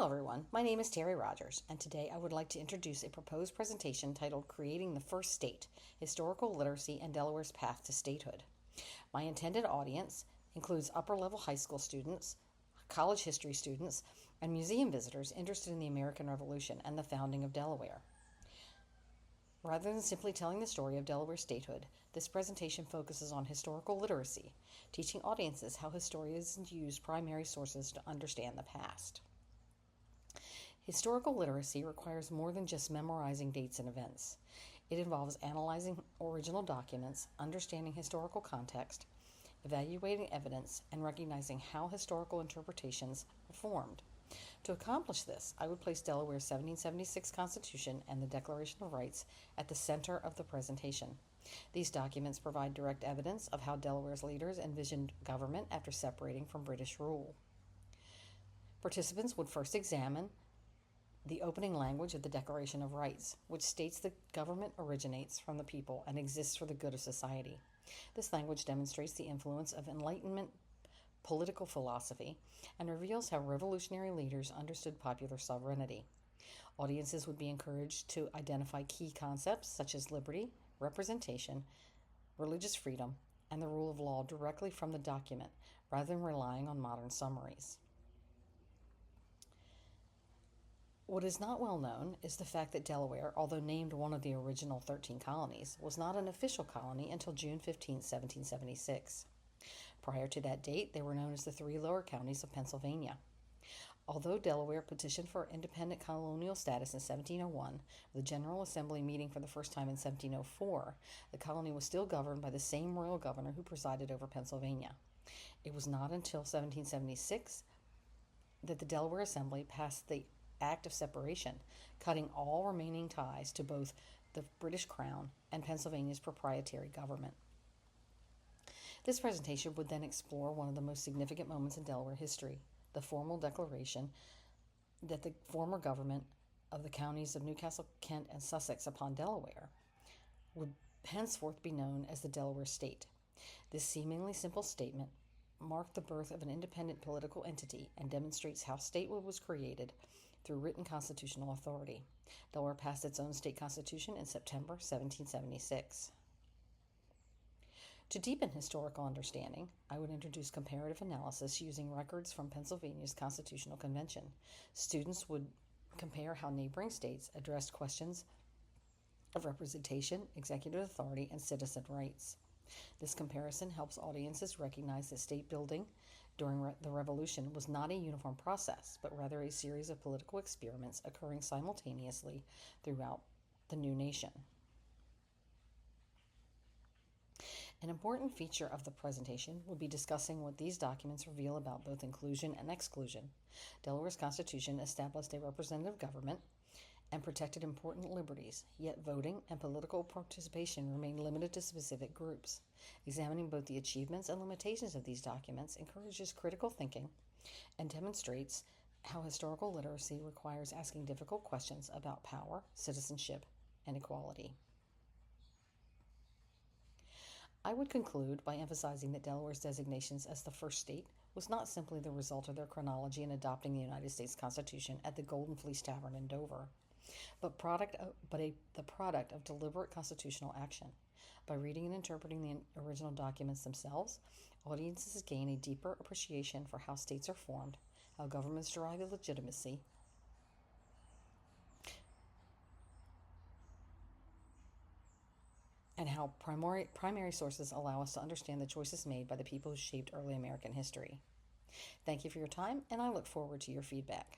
Hello everyone, my name is Terry Rogers, and today I would like to introduce a proposed presentation titled Creating the First State, Historical Literacy and Delaware's Path to Statehood. My intended audience includes upper-level high school students, college history students, and museum visitors interested in the American Revolution and the founding of Delaware. Rather than simply telling the story of Delaware's statehood, this presentation focuses on historical literacy, teaching audiences how historians use primary sources to understand the past. Historical literacy requires more than just memorizing dates and events. It involves analyzing original documents, understanding historical context, evaluating evidence, and recognizing how historical interpretations are formed. To accomplish this, I would place Delaware's 1776 Constitution and the Declaration of Rights at the center of the presentation. These documents provide direct evidence of how Delaware's leaders envisioned government after separating from British rule. Participants would first examine the opening language of the Declaration of Rights, which states that government originates from the people and exists for the good of society. This language demonstrates the influence of Enlightenment political philosophy and reveals how revolutionary leaders understood popular sovereignty. Audiences would be encouraged to identify key concepts such as liberty, representation, religious freedom, and the rule of law directly from the document, rather than relying on modern summaries. What is not well known is the fact that Delaware, although named one of the original 13 colonies, was not an official colony until June 15, 1776. Prior to that date, they were known as the three lower counties of Pennsylvania. Although Delaware petitioned for independent colonial status in 1701, with the General Assembly meeting for the first time in 1704, the colony was still governed by the same royal governor who presided over Pennsylvania. It was not until 1776 that the Delaware Assembly passed the Act of Separation, cutting all remaining ties to both the British Crown and Pennsylvania's proprietary government. This presentation would then explore one of the most significant moments in Delaware history, the formal declaration that the former government of the counties of Newcastle, Kent, and Sussex upon Delaware would henceforth be known as the Delaware State. This seemingly simple statement marked the birth of an independent political entity and demonstrates how statehood was created through written constitutional authority. Delaware passed its own state constitution in September 1776. To deepen historical understanding, I would introduce comparative analysis using records from Pennsylvania's Constitutional Convention. Students would compare how neighboring states addressed questions of representation, executive authority, and citizen rights. This comparison helps audiences recognize that state building during the Revolution was not a uniform process, but rather a series of political experiments occurring simultaneously throughout the new nation. An important feature of the presentation will be discussing what these documents reveal about both inclusion and exclusion. Delaware's Constitution established a representative government and protected important liberties, yet voting and political participation remained limited to specific groups. Examining both the achievements and limitations of these documents encourages critical thinking and demonstrates how historical literacy requires asking difficult questions about power, citizenship, and equality. I would conclude by emphasizing that Delaware's designations as the first state was not simply the result of their chronology in adopting the United States Constitution at the Golden Fleece Tavern in Dover, but the product of deliberate constitutional action. By reading and interpreting the original documents themselves, audiences gain a deeper appreciation for how states are formed, how governments derive their legitimacy, and how primary sources allow us to understand the choices made by the people who shaped early American history. Thank you for your time, and I look forward to your feedback.